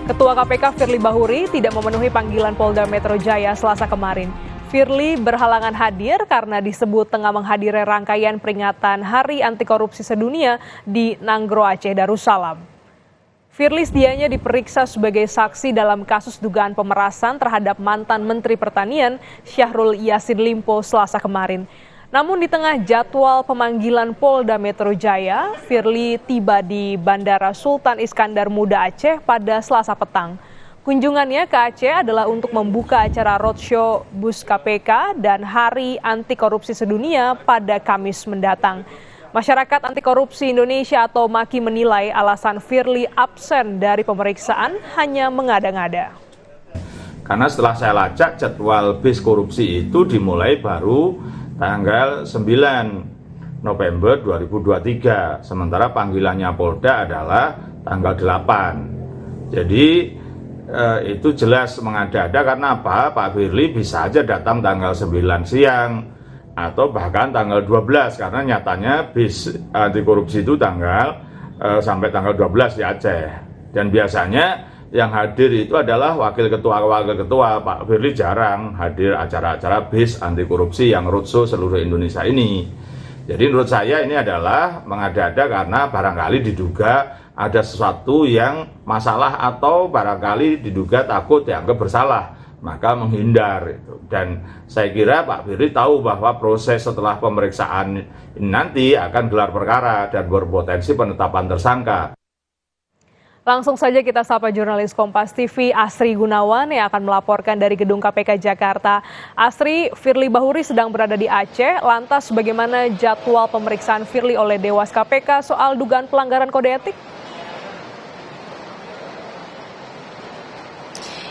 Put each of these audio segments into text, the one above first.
Ketua KPK Firly Bahuri tidak memenuhi panggilan Polda Metro Jaya Selasa kemarin. Firly berhalangan hadir karena disebut tengah menghadiri rangkaian peringatan Hari Anti Korupsi Sedunia di Nanggro Aceh Darussalam. Firly sedianya diperiksa sebagai saksi dalam kasus dugaan pemerasan terhadap mantan Menteri Pertanian Syahrul Yassin Limpo Selasa kemarin. Namun di tengah jadwal pemanggilan Polda Metro Jaya, Firly tiba di Bandara Sultan Iskandar Muda Aceh pada Selasa petang. Kunjungannya ke Aceh adalah untuk membuka acara roadshow BUS KPK dan Hari Anti Korupsi Sedunia pada Kamis mendatang. Masyarakat Anti Korupsi Indonesia atau MAKI menilai alasan Firly absen dari pemeriksaan hanya mengada-ngada. Karena setelah saya lacak jadwal BIS korupsi itu dimulai baru tanggal 9 November 2023, sementara panggilannya Polda adalah tanggal 8. Jadi itu jelas mengada-ada karena apa? Pak Firly bisa aja datang tanggal 9 siang atau bahkan tanggal 12 karena nyatanya BIS anti korupsi itu sampai tanggal 12 di Aceh. Dan biasanya yang hadir itu adalah wakil ketua. Pak Firly jarang hadir acara-acara BIS anti korupsi yang roadshow seluruh Indonesia ini. Jadi menurut saya ini adalah mengada-ada karena barangkali diduga ada sesuatu yang masalah atau barangkali diduga takut dianggap bersalah, maka menghindar. Dan saya kira Pak Firly tahu bahwa proses setelah pemeriksaan ini nanti akan gelar perkara dan berpotensi penetapan tersangka. Langsung saja kita sapa jurnalis Kompas TV Asri Gunawan yang akan melaporkan dari Gedung KPK Jakarta. Asri, Firly Bahuri sedang berada di Aceh. Lantas bagaimana jadwal pemeriksaan Firly oleh Dewas KPK soal dugaan pelanggaran kode etik?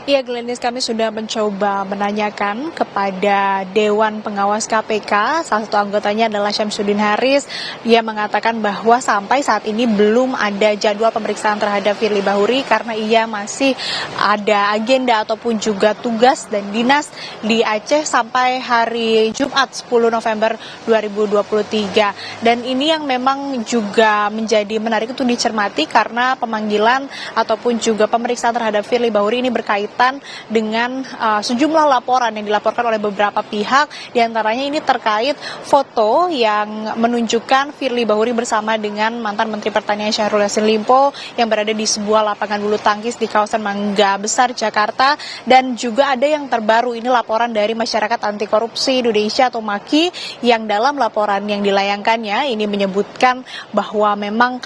Iya, Glenis, kami sudah mencoba menanyakan kepada Dewan Pengawas KPK. Salah satu anggotanya adalah Syamsuddin Haris. Dia mengatakan bahwa sampai saat ini belum ada jadwal pemeriksaan terhadap Firly Bahuri karena ia masih ada agenda ataupun juga tugas dan dinas di Aceh sampai hari Jumat 10 November 2023. Dan ini yang memang juga menjadi menarik untuk dicermati karena pemanggilan ataupun juga pemeriksaan terhadap Firly Bahuri ini berkaitan dengan sejumlah laporan yang dilaporkan oleh beberapa pihak, diantaranya ini terkait foto yang menunjukkan Firly Bahuri bersama dengan mantan Menteri Pertanian Syahrul Yassin Limpo yang berada di sebuah lapangan bulu tangkis di kawasan Mangga Besar, Jakarta. Dan juga ada yang terbaru, ini laporan dari Masyarakat Anti Korupsi Indonesia atau MAKI yang dalam laporan yang dilayangkannya ini menyebutkan bahwa memang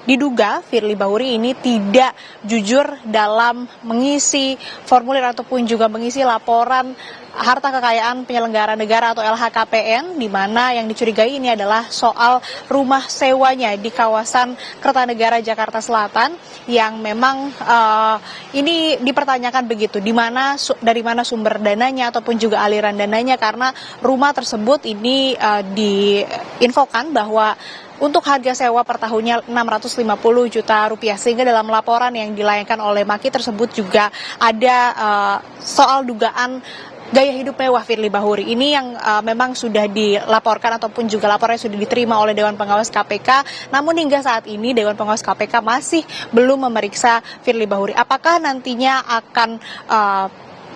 diduga Firly Bahuri ini tidak jujur dalam mengisi formulir ataupun juga mengisi laporan harta kekayaan penyelenggara negara atau LHKPN, di mana yang dicurigai ini adalah soal rumah sewanya di kawasan Kertanegara Jakarta Selatan yang memang ini dipertanyakan begitu, dari mana sumber dananya ataupun juga aliran dananya, karena rumah tersebut ini diinfokan bahwa untuk harga sewa per tahunnya 650 juta rupiah, sehingga dalam laporan yang dilayangkan oleh MAKI tersebut juga ada soal dugaan gaya hidup mewah Firly Bahuri. Ini yang memang sudah dilaporkan ataupun juga laporannya sudah diterima oleh Dewan Pengawas KPK. Namun hingga saat ini Dewan Pengawas KPK masih belum memeriksa Firly Bahuri. Apakah nantinya akan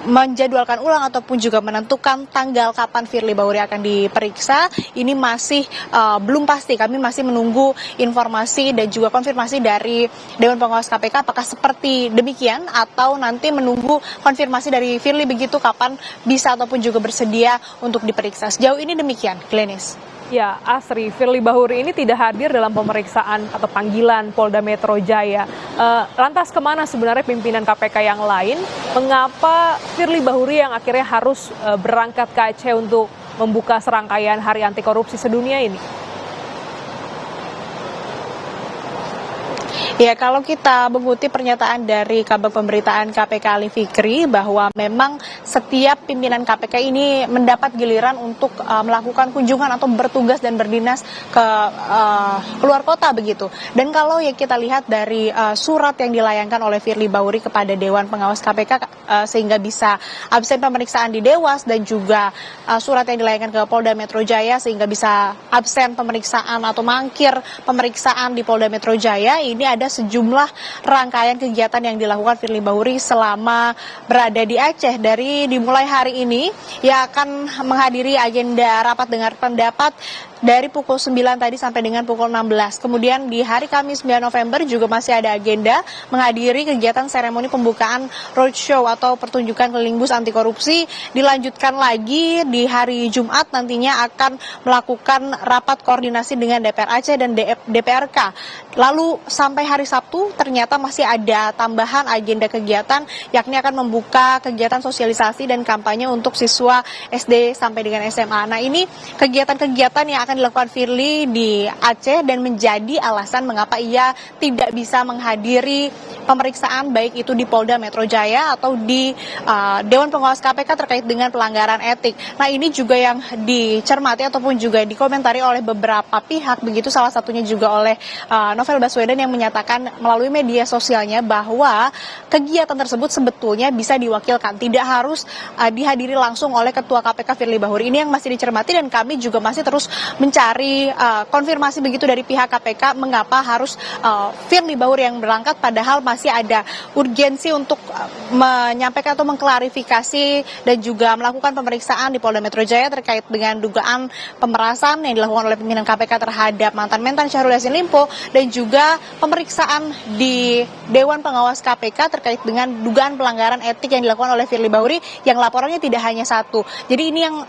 menjadwalkan ulang ataupun juga menentukan tanggal kapan Firly Bahuri akan diperiksa, ini masih belum pasti. Kami masih menunggu informasi dan juga konfirmasi dari Dewan Pengawas KPK apakah seperti demikian atau nanti menunggu konfirmasi dari Firly begitu kapan bisa ataupun juga bersedia untuk diperiksa. Sejauh ini demikian, Glenis. Ya, Asri, Firly Bahuri ini tidak hadir dalam pemeriksaan atau panggilan Polda Metro Jaya. Lantas kemana sebenarnya pimpinan KPK yang lain? Mengapa Firly Bahuri yang akhirnya harus berangkat ke Aceh untuk membuka serangkaian Hari Anti Korupsi Sedunia ini? Ya, kalau kita mengutip pernyataan dari Kabag Pemberitaan KPK Ali Fikri bahwa memang setiap pimpinan KPK ini mendapat giliran untuk melakukan kunjungan atau bertugas dan berdinas ke luar kota begitu. Dan kalau ya kita lihat dari surat yang dilayangkan oleh Firly Bahuri kepada Dewan Pengawas KPK sehingga bisa absen pemeriksaan di Dewas, dan juga surat yang dilayangkan ke Polda Metro Jaya sehingga bisa absen pemeriksaan atau mangkir pemeriksaan di Polda Metro Jaya, ini ada sejumlah rangkaian kegiatan yang dilakukan Firly Bahuri selama berada di Aceh. Dari dimulai hari ini, ia akan menghadiri agenda rapat dengar pendapat dari pukul 9 tadi sampai dengan pukul 16. Kemudian di hari Kamis 9 November juga masih ada agenda menghadiri kegiatan seremoni pembukaan roadshow atau pertunjukan keliling bus anti korupsi. Dilanjutkan lagi di hari Jumat nantinya akan melakukan rapat koordinasi dengan DPR Aceh dan DPRK. Lalu sampai hari Sabtu ternyata masih ada tambahan agenda kegiatan, yakni akan membuka kegiatan sosialisasi dan kampanye untuk siswa SD sampai dengan SMA. Nah, ini kegiatan-kegiatan yang akan dilakukan Firly di Aceh dan menjadi alasan mengapa ia tidak bisa menghadiri pemeriksaan baik itu di Polda Metro Jaya atau di Dewan Pengawas KPK terkait dengan pelanggaran etik. Nah, ini juga yang dicermati ataupun juga dikomentari oleh beberapa pihak, begitu salah satunya juga oleh Novel Baswedan yang menyatakan melalui media sosialnya bahwa kegiatan tersebut sebetulnya bisa diwakilkan, tidak harus dihadiri langsung oleh Ketua KPK Firly Bahuri. Ini yang masih dicermati dan kami juga masih terus mencari konfirmasi begitu dari pihak KPK mengapa harus Firly Bahuri yang berangkat, padahal masih ada urgensi untuk menyampaikan atau mengklarifikasi dan juga melakukan pemeriksaan di Polda Metro Jaya terkait dengan dugaan pemerasan yang dilakukan oleh pimpinan KPK terhadap mantan Mentan Syahrul Yassin Limpo dan juga pemeriksaan di Dewan Pengawas KPK terkait dengan dugaan pelanggaran etik yang dilakukan oleh Firly Bahuri yang laporannya tidak hanya satu. Jadi ini yang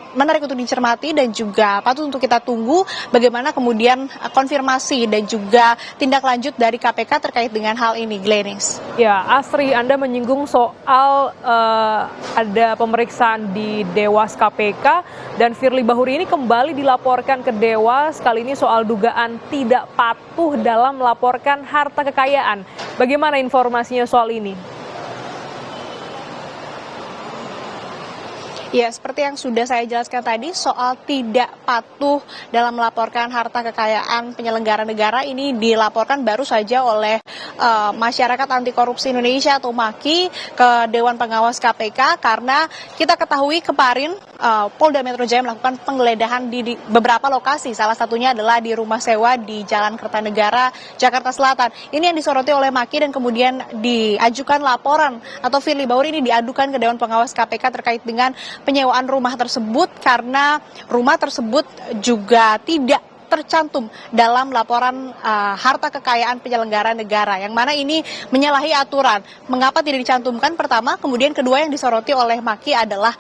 menarik untuk dicermati dan juga patut untuk kita tunggu bagaimana kemudian konfirmasi dan juga tindak lanjut dari KPK terkait dengan hal ini, Glenis. Ya, Asri, Anda menyinggung soal ada pemeriksaan di Dewas KPK dan Firly Bahuri ini kembali dilaporkan ke Dewas, kali ini soal dugaan tidak patuh dalam melaporkan harta kekayaan. Bagaimana informasinya soal ini? Ya, seperti yang sudah saya jelaskan tadi, soal tidak patuh dalam melaporkan harta kekayaan penyelenggara negara ini dilaporkan baru saja oleh Masyarakat Anti Korupsi Indonesia atau MAKI ke Dewan Pengawas KPK karena kita ketahui kemarin Polda Metro Jaya melakukan penggeledahan di beberapa lokasi, salah satunya adalah di rumah sewa di Jalan Kertanegara, Jakarta Selatan. Ini yang disoroti oleh MAKI dan kemudian diajukan laporan atau Firly Bahuri ini diadukan ke Dewan Pengawas KPK terkait dengan penyewaan rumah tersebut karena rumah tersebut juga tidak tercantum dalam laporan harta kekayaan penyelenggara negara, yang mana ini menyalahi aturan. Mengapa tidak dicantumkan? Pertama, kemudian kedua yang disoroti oleh MAKI adalah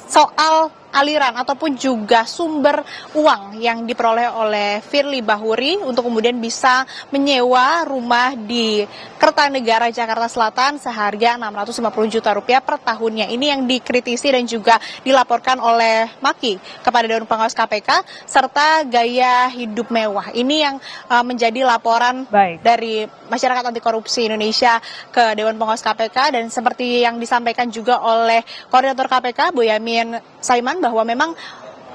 soal aliran ataupun juga sumber uang yang diperoleh oleh Firly Bahuri untuk kemudian bisa menyewa rumah di Kertanegara Jakarta Selatan seharga Rp650 juta per tahunnya. Ini yang dikritisi dan juga dilaporkan oleh MAKI kepada Dewan Pengawas KPK serta gaya hidup mewah. Ini yang menjadi laporan dari Masyarakat Anti Korupsi Indonesia ke Dewan Pengawas KPK dan seperti yang disampaikan juga oleh Koordinator KPK Boyamin Saiman bahwa memang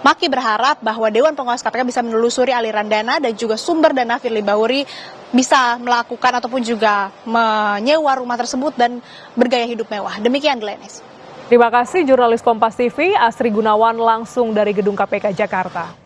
MAKI berharap bahwa Dewan Pengawas KPK bisa menelusuri aliran dana dan juga sumber dana Firly Bahuri bisa melakukan ataupun juga menyewa rumah tersebut dan bergaya hidup mewah. Demikian, Glenis. Terima kasih jurnalis Kompas TV Asri Gunawan langsung dari Gedung KPK Jakarta.